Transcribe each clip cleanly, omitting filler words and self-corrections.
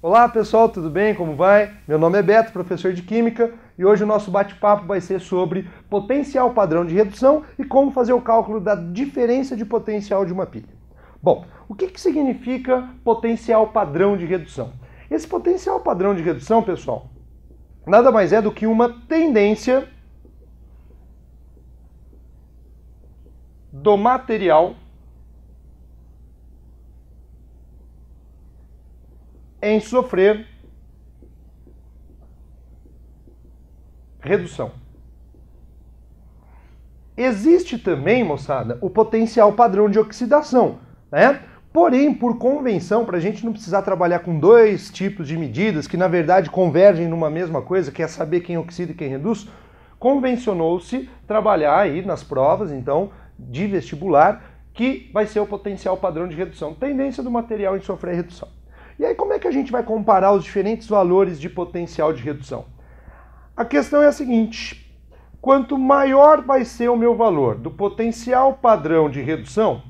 Olá pessoal, tudo bem? Como vai? Meu nome é Beto, professor de Química, e hoje o nosso bate-papo vai ser sobre potencial padrão de redução e como fazer o cálculo da diferença de potencial de uma pilha. Bom, o que significa potencial padrão de redução? Esse potencial padrão de redução, pessoal, nada mais é do que uma tendência do material em sofrer redução. Existe também, moçada, o potencial padrão de oxidação, né? Porém, por convenção, para a gente não precisar trabalhar com dois tipos de medidas que, na verdade, convergem numa mesma coisa, que é saber quem oxida e quem reduz, convencionou-se trabalhar aí nas provas, então, de vestibular, que vai ser o potencial padrão de redução, tendência do material em sofrer redução. E aí, como é que a gente vai comparar os diferentes valores de potencial de redução? A questão é a seguinte: quanto maior vai ser o meu valor do potencial padrão de redução,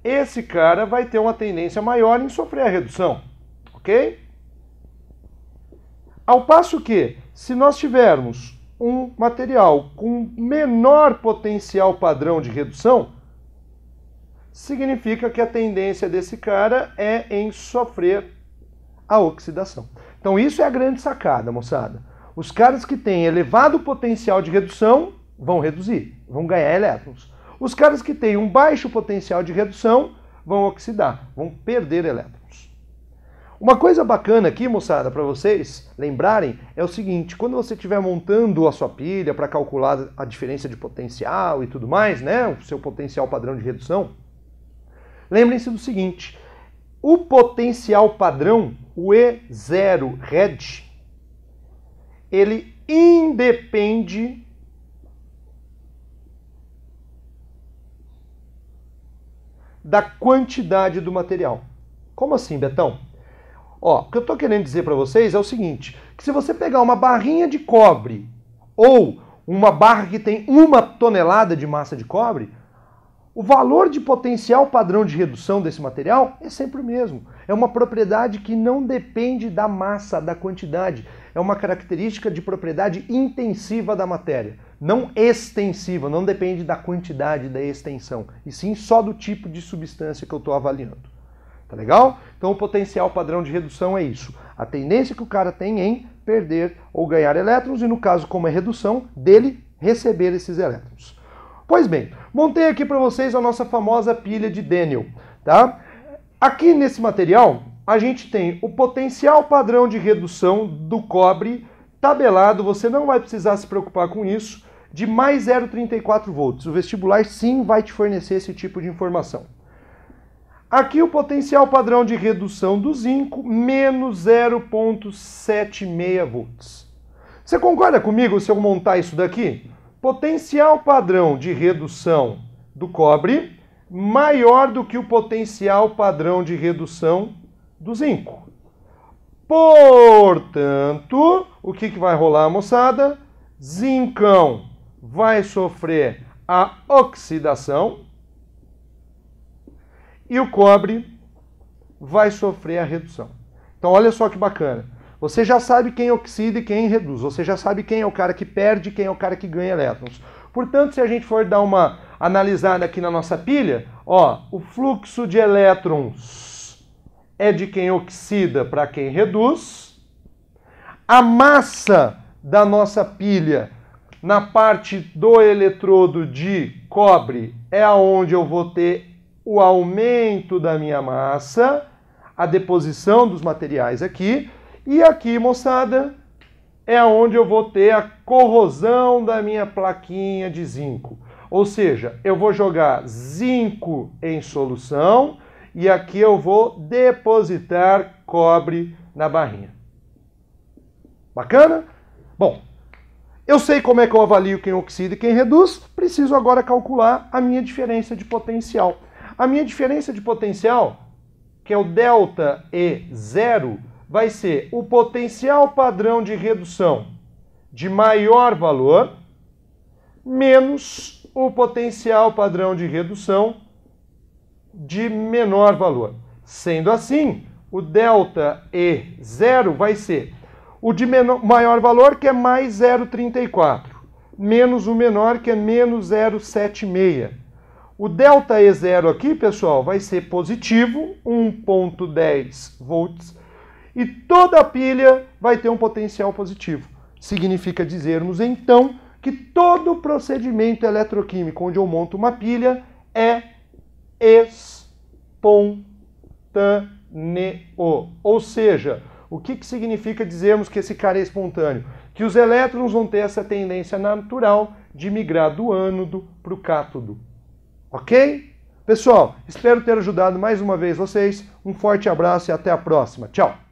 esse cara vai ter uma tendência maior em sofrer a redução, ok? Ao passo que, se nós tivermos um material com menor potencial padrão de redução, significa que a tendência desse cara é em sofrer a oxidação. Então isso é a grande sacada, moçada. Os caras que têm elevado potencial de redução vão reduzir, vão ganhar elétrons. Os caras que têm um baixo potencial de redução vão oxidar, vão perder elétrons. Uma coisa bacana aqui, moçada, para vocês lembrarem, é o seguinte: quando você estiver montando a sua pilha para calcular a diferença de potencial e tudo mais, né, o seu potencial padrão de redução, lembrem-se do seguinte: o potencial padrão, o E0 Red, ele independe da quantidade do material. Como assim, Betão? Ó, o que eu estou querendo dizer para vocês é o seguinte: que se você pegar uma barrinha de cobre ou uma barra que tem 1 tonelada de massa de cobre, o valor de potencial padrão de redução desse material é sempre o mesmo. É uma propriedade que não depende da massa, da quantidade. É uma característica de propriedade intensiva da matéria, não extensiva, não depende da quantidade da extensão, e sim só do tipo de substância que eu estou avaliando. Tá legal? Então o potencial padrão de redução é isso. A tendência que o cara tem em perder ou ganhar elétrons, e no caso, como é redução, dele receber esses elétrons. Pois bem, montei aqui para vocês a nossa famosa pilha de Daniell, tá? Aqui nesse material, a gente tem o potencial padrão de redução do cobre tabelado, você não vai precisar se preocupar com isso, de mais 0,34 volts. O vestibular sim vai te fornecer esse tipo de informação. Aqui o potencial padrão de redução do zinco, menos 0,76 volts. Você concorda comigo se eu montar isso daqui? Potencial padrão de redução do cobre maior do que o potencial padrão de redução do zinco. Portanto, o que vai rolar, moçada? Zincão vai sofrer a oxidação e o cobre vai sofrer a redução. Então, olha só que bacana. Você já sabe quem oxida e quem reduz. Você já sabe quem é o cara que perde e quem é o cara que ganha elétrons. Portanto, se a gente for dar uma analisada aqui na nossa pilha, ó, o fluxo de elétrons é de quem oxida para quem reduz. A massa da nossa pilha na parte do eletrodo de cobre é aonde eu vou ter o aumento da minha massa, a deposição dos materiais aqui. E aqui, moçada, é onde eu vou ter a corrosão da minha plaquinha de zinco. Ou seja, eu vou jogar zinco em solução e aqui eu vou depositar cobre na barrinha. Bacana? Bom, eu sei como é que eu avalio quem oxida e quem reduz, preciso agora calcular a minha diferença de potencial. A minha diferença de potencial, que é o delta E0, vai ser o potencial padrão de redução de maior valor menos o potencial padrão de redução de menor valor. Sendo assim, o delta E0 vai ser o de maior valor, que é mais 0,34, menos o menor, que é menos 0,76. O delta E0 aqui, pessoal, vai ser positivo, 1,10 volts, e toda a pilha vai ter um potencial positivo. Significa dizermos, então, que todo procedimento eletroquímico onde eu monto uma pilha é espontâneo. Ou seja, o que significa dizermos que esse cara é espontâneo? Que os elétrons vão ter essa tendência natural de migrar do ânodo para o cátodo. Ok? Pessoal, espero ter ajudado mais uma vez vocês. Um forte abraço e até a próxima. Tchau!